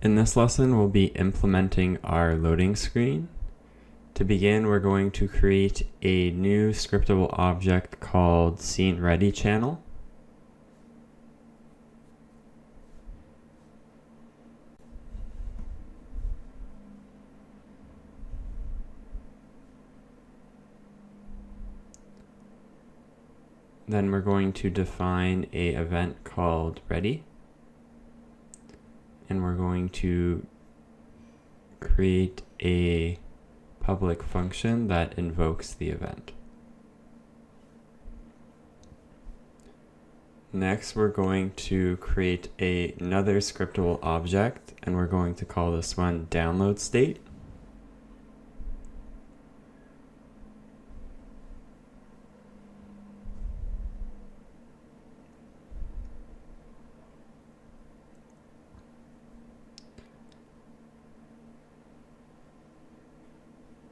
In this lesson, we'll be implementing our loading screen. To begin, we're going to create a new scriptable object called SceneReadyChannel. Then we're going to define an event called ready. And we're going to create a public function that invokes the event. Next, we're going to create another scriptable object, and we're going to call this one downloadState.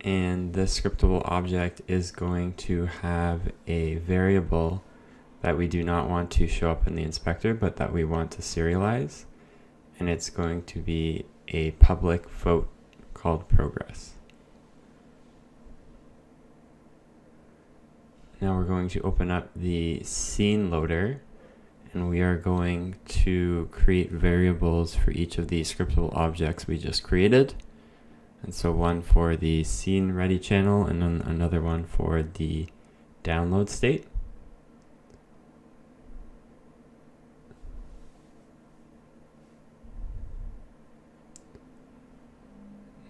And this scriptable object is going to have a variable that we do not want to show up in the inspector, but that we want to serialize. And it's going to be a public float called progress. Now we're going to open up the scene loader, and we are going to create variables for each of the scriptable objects we just created. And so one for the SceneReadyChannel and then another one for the downloadState.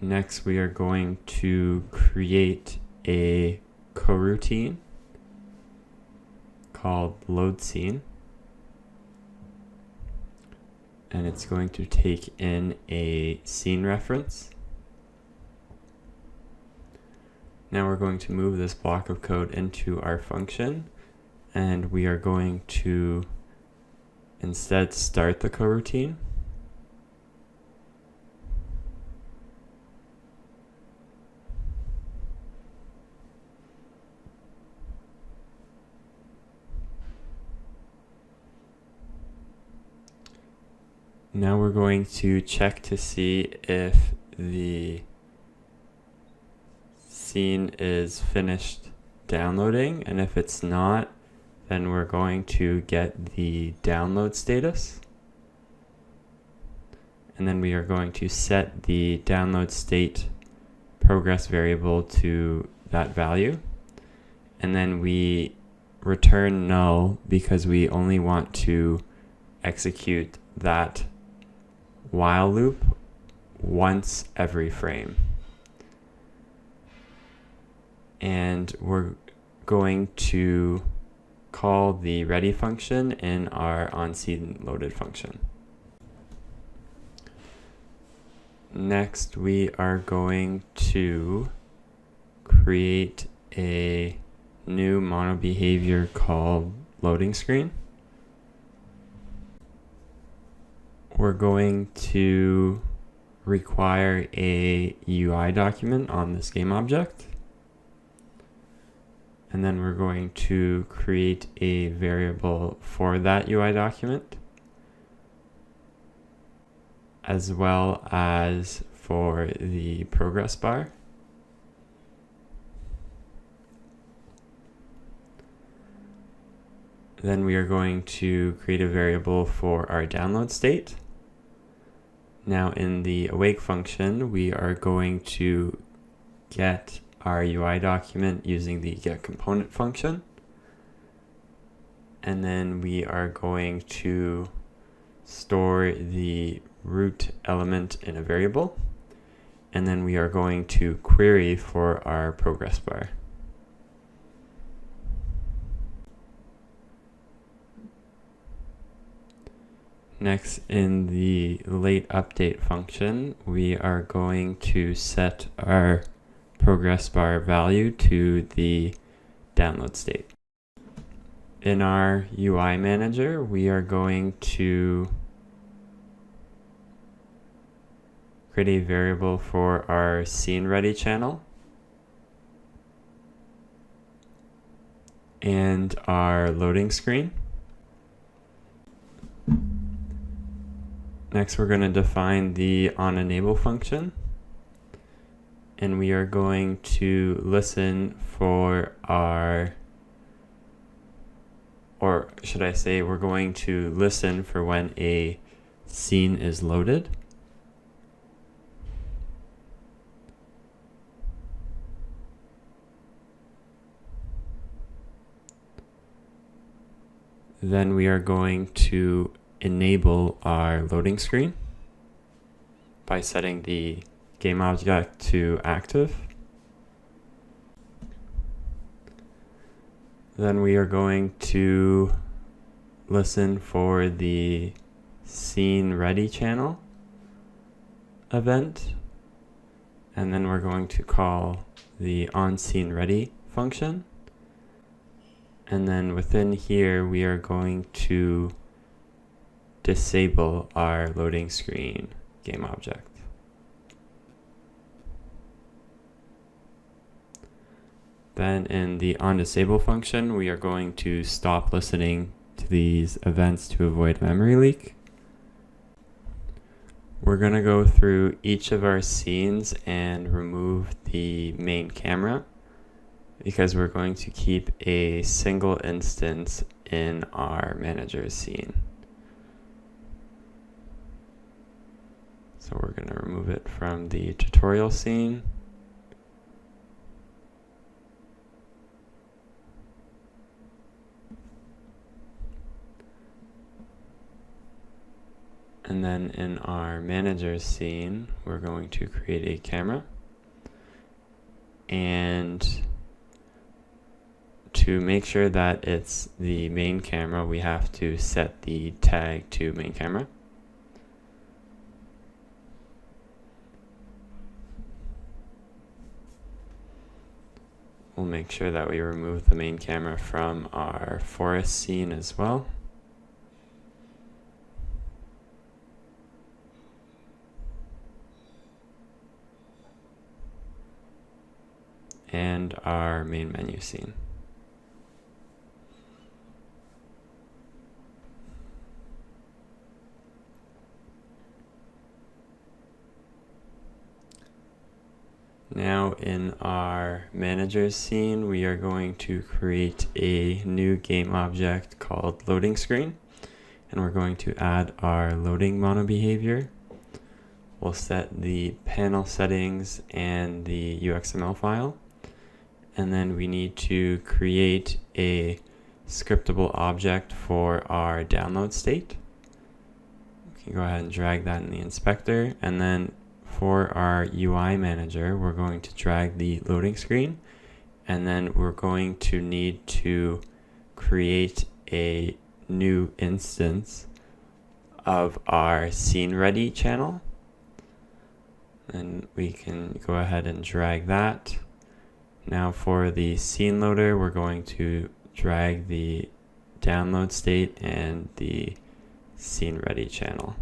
Next, we are going to create a coroutine called loadScene. And it's going to take in a scene reference. Now we're going to move this block of code into our function, and we are going to instead start the coroutine. Now we're going to check to see if the scene is finished downloading, and if it's not, then we're going to get the download status, and then we are going to set the download state progress variable to that value, and then we return null because we only want to execute that while loop once every frame. And we're going to call the ready function in our onSceneLoaded function. Next, we are going to create a new mono behavior called loading screen. We're going to require a UI document on this game object. And then we're going to create a variable for that UI document, as well as for the progress bar. Then we are going to create a variable for our download state. Now in the awake function, we are going to get our UI document using the getComponent function. And then we are going to store the root element in a variable. And then we are going to query for our progress bar. Next, in the late update function, we are going to set our progress bar value to the download state. In our UI manager, we are going to create a variable for our SceneReadyChannel and our loading screen. Next, we're going to define the onEnable function. And we are going to listen for our, or should I say, we're going to listen for when a scene is loaded. Then we are going to enable our loading screen by setting the game object to active. Then we are going to listen for the scene ready channel event, and then we're going to call the onSceneReady function. And then within here, we are going to disable our loading screen game object. Then in the onDisable function, we are going to stop listening to these events to avoid memory leak. We're going to go through each of our scenes and remove the main camera, because we're going to keep a single instance in our manager's scene. So we're going to remove it from the tutorial scene. And then in our manager's scene, we're going to create a camera. And to make sure that it's the main camera, we have to set the tag to main camera. We'll make sure that we remove the main camera from our forest scene as well. And our main menu scene. Now in our manager's scene, we are going to create a new game object called loading screen, and we're going to add our loading monobehavior. We'll set the panel settings and the UXML file, and then we need to create a scriptable object for our download state. We can go ahead and drag that in the inspector, and then for our UI manager, we're going to drag the loading screen, and then we're going to need to create a new instance of our scene ready channel. And we can go ahead and drag that. Now for the scene loader, we're going to drag the download state and the scene ready channel.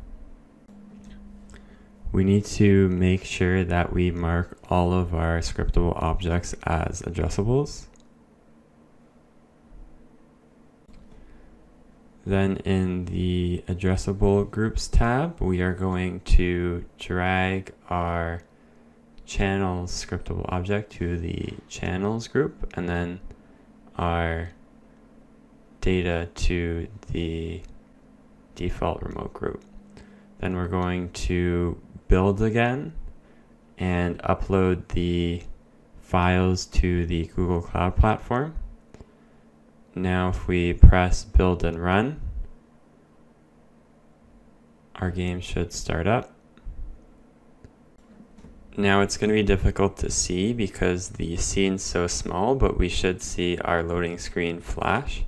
We need to make sure that we mark all of our scriptable objects as addressables. Then in the addressable groups tab, we are going to drag our channels scriptable object to the channels group, and then our data to the default remote group. Then we're going to build again and upload the files to the Google Cloud Platform. Now if we press build and run, our game should start up. Now it's going to be difficult to see because the scene's so small, but we should see our loading screen flash.